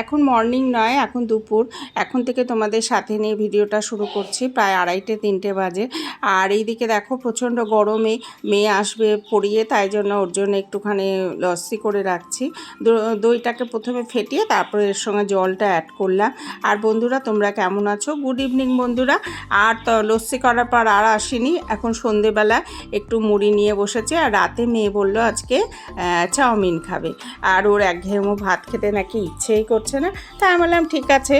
এখন মর্নিং নয়, এখন দুপুর। এখন থেকে তোমাদের সাথে নিয়ে ভিডিওটা শুরু করছি, প্রায় 2:30-3টে বাজে। আর এইদিকে দেখো প্রচণ্ড গরমে মেয়ে আসবে পড়িয়ে, তাই জন্য ওর জন্য একটুখানি লস্যি করে রাখছি। দইটাকে প্রথমে ফেটিয়ে তারপরে এর সঙ্গে জলটা অ্যাড করলাম। আর বন্ধুরা তোমরা কেমন আছো? গুড ইভিনিং বন্ধুরা। আর তো লস্যি করার পর আর আসিনি, এখন সন্ধেবেলা একটু মুড়ি নিয়ে বসেছে। আর রাতে মেয়ে বললো আজকে চাউমিন খাবে, আর ওর একঘেয়েমো ভাত খেতে নাকি ইচ্ছেই করছে না। তাই আমি বললাম ঠিক আছে।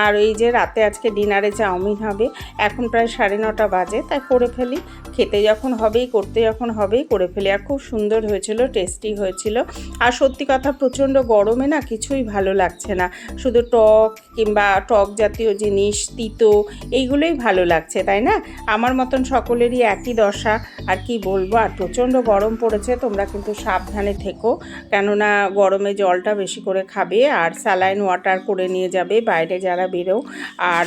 আর এই যে রাতে আজকে ডিনারে চাউমিন হবে, এখন প্রায় 9:30 বাজে, তাই করে ফেলি। খেতে যখন হবেই, করতে যখন হবেই করে ফেলি। আর খুব সুন্দর হয়েছিল, টেস্টি হয়েছিল। আর সত্যি কথা প্রচণ্ড গরমে না কিছুই ভালো লাগছে না, শুধু টক কিংবা টক জাতীয় জিনিস, তিতো, এইগুলোই ভালো লাগছে, তাই না? আমার মতন সকলেরই একই দশা, আর কি বলবো। আর প্রচণ্ড গরম পড়েছে, তোমরা কিন্তু সাবধানে থেকো, কেননা গরমে জলটা বেশি করে খাবে, আর স্যালাইন ওয়াটার করে নিয়ে যাবে বাইরে যারা বেরো। আর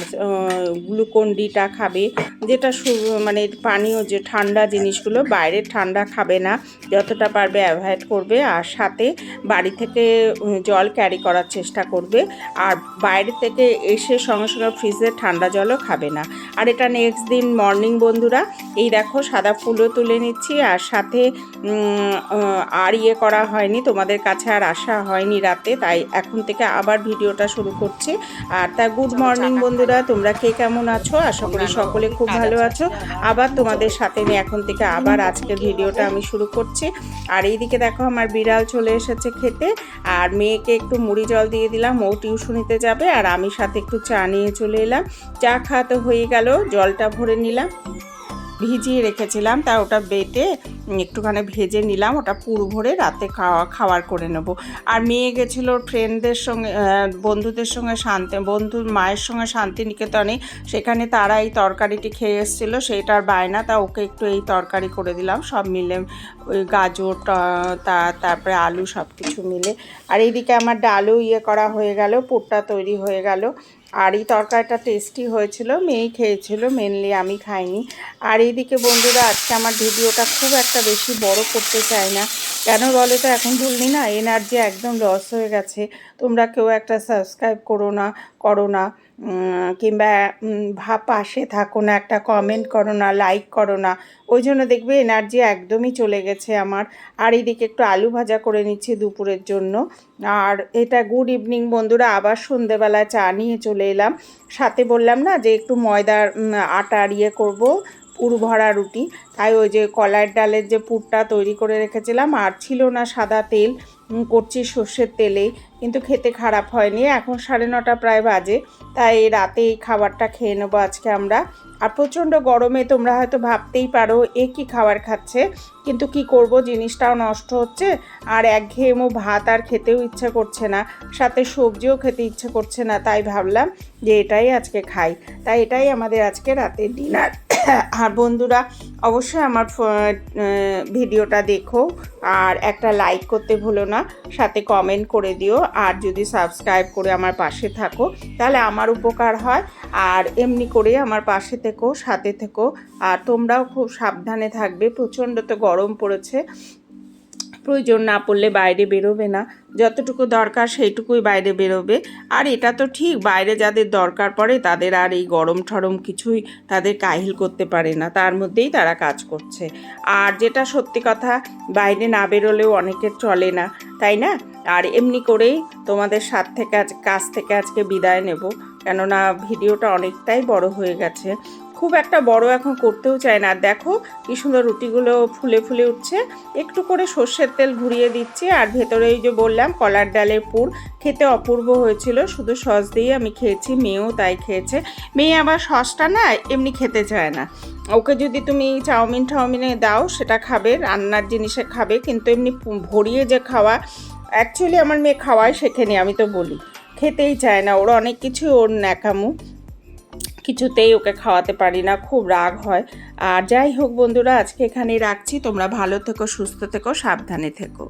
গ্লুকন ডিটা খাবে, যেটা মানে পানীয় যে ঠান্ডা জিনিসগুলো, বাইরের ঠান্ডা খাবে না, যতটা পারবে অ্যাভয়েড করবে। আর সাথে বাড়ি থেকে জল ক্যারি করার চেষ্টা করবে। আর বাইরে থেকে এসে সঙ্গে সঙ্গে ফ্রিজের ঠান্ডা জলও খাবে না। আর এটা নেক্সট দিন মর্নিং বন্ধুরা। এই দেখো সাদা ফুলও তুলে নিচ্ছি, আর সাথে আর করা হয়নি, তোমাদের কাছে আর আসা হয়নি রাতে, তাই এখন থেকে আবার ভিডিওটা শুরু করছি। আর তা গুড মর্নিং বন্ধুরা, তোমরা কে কেমন আছো? আশা করি সকলে খুব ভালো আছো। আবার তোমাদের সাথে নিয়ে এখন থেকে আবার আজকের ভিডিওটা আমি শুরু করছি। আর এইদিকে দেখো আমার বিড়াল চলে এসেছে খেতে, আর মেয়েকে একটু মুড়ি জল দিয়ে দিলাম, ও টিউশনিতে যাবে। আর আমি সাথে একটু চা নিয়ে চলে এলাম। চা খাওয়া তো হয়ে গেল, জলটা ভরে নিলাম, ভিজিয়ে রেখেছিলাম, তা ওটা বেটে একটুখানি ভেজে নিলাম, ওটা পুর ভরে রাতে খাওয়ার করে নেব। আর মেয়ে গেছিলো ফ্রেন্ডদের সঙ্গে, বন্ধুদের সঙ্গে বন্ধুর মায়ের সঙ্গে শান্তিনিকেতনে, সেখানে তারা এই তরকারিটি খেয়ে এসেছিলো, সেইটার বায়না, তা ওকে একটু এই তরকারি করে দিলাম, সব মিলে ওই গাজর তারপরে আলু সব কিছু মিলে। আর এইদিকে আমার ডালও করা হয়ে গেল, পুরটা তৈরি হয়ে গেল। আর এই তরকারিটা টেস্টি হয়েছিল, মেয়েই খেয়েছিল, মেনলি আমি খাইনি। আর এইদিকে বন্ধুরা আজকে আমার ভিডিওটা খুব একটা বেশি বড় করতে চাই না, কেন বলো তো? এখন বললি না, এনার্জি একদম লস হয়ে গেছে। তোমরা কেউ একটা সাবস্ক্রাইব করো না, কিংবা পাশে থাকো না, একটা কমেন্ট করো না, লাইক করো না, ওই জন্য দেখবে এনার্জি একদমই চলে গেছে আমার। আর এইদিকে একটু আলু ভাজা করে নিচ্ছি দুপুরের জন্য। আর এটা গুড ইভিনিং বন্ধুরা, আবার সন্ধেবেলা চা নিয়ে চলে এলাম। সাথে বললাম না যে একটু ময়দার আটার করব, পুর ভরা রুটি, তাই ওই যে কলার ডালের যে পুরটা তৈরি করে রেখেছিলাম, আর ছিল না সাদা তেল, করছি সর্ষের তেলেই, কিন্তু খেতে খারাপ হয়নি। এখন 9:30 প্রায় বাজে, তাই রাতে এই খাবারটা খেয়ে নেবো আজকে আমরা। আর প্রচণ্ড গরমে তোমরা হয়তো ভাবতেই পারো এ কী খাবার খাচ্ছে, কিন্তু কি করব, জিনিসটাও নষ্ট হচ্ছে, আর একঘেয়েমো ভাত আর খেতেও ইচ্ছে করছে না, সাথে সবজিও খেতে ইচ্ছে করছে না, তাই ভাবলাম যে এটাই আজকে খাই। তাই এটাই আমাদের আজকে রাতের ডিনার। আর বন্ধুরা অবশ্যই আমার ভিডিওটা দেখো, আর একটা লাইক করতে ভুলো না, সাথে কমেন্ট করে দিও। আর যদি সাবস্ক্রাইব করে আমার পাশে থাকো তাহলে আমার উপকার হয়। আর এমনি করে আমার পাশে থেকো, সাথে থেকো। আর তোমরাও খুব সাবধানে থাকবে, প্রচণ্ড তো গরম পড়েছে, প্রয়োজন না পড়লে বাইরে বেরোবে না, যতটুকু দরকার সেইটুকুই বাইরে বেরোবে। আর এটা তো ঠিক, বাইরে যাদের দরকার পড়ে তাদের আর এই গরম ঠরম কিছুই তাদের কাহিল করতে পারে না, তার মধ্যেই তারা কাজ করছে। আর যেটা সত্যি কথা, বাইরে না বেরোলেও অনেকের চলে না, তাই না? আর এমনি করেই তোমাদের কাছ থেকে আজকে বিদায় নেব, কেননা ভিডিওটা অনেকটাই বড় হয়ে গেছে, খুব একটা বড় এখন করতেও চাই না। দেখো কি সুন্দর রুটিগুলো ফুলে ফুলে উঠছে, একটু করে সর্ষের তেল ঘুরিয়ে দিচ্ছি। আর ভেতরে এই যে বললাম কলার ডালের পুর, খেতে অপূর্ব হয়েছিল, শুধু সস দিয়ে আমি খেয়েছি, মেয়েও তাই খেয়েছে। মেয়ে আবার সসটা না এমনি খেতে চায় না, ওকে যদি তুমি চাউমিনে দাও সেটা খাবে, রান্নার জিনিসে খাবে, কিন্তু এমনি ভরিয়ে যে খাওয়া, অ্যাকচুয়ালি আমার মেয়ে খাওয়াই শেখেনি, আমি তো বলি, খেতেই চায় না, ওর অনেক কিছু ওর ন্যাকামু, কিছুতেই ওকে খাওয়াতে পারি না, খুব রাগ হয়। আর যাই হোক বন্ধুরা, আজকে এখানেই রাখছি, তোমরা ভালো থেকো, সুস্থ থেকো, সাবধানে থেকো।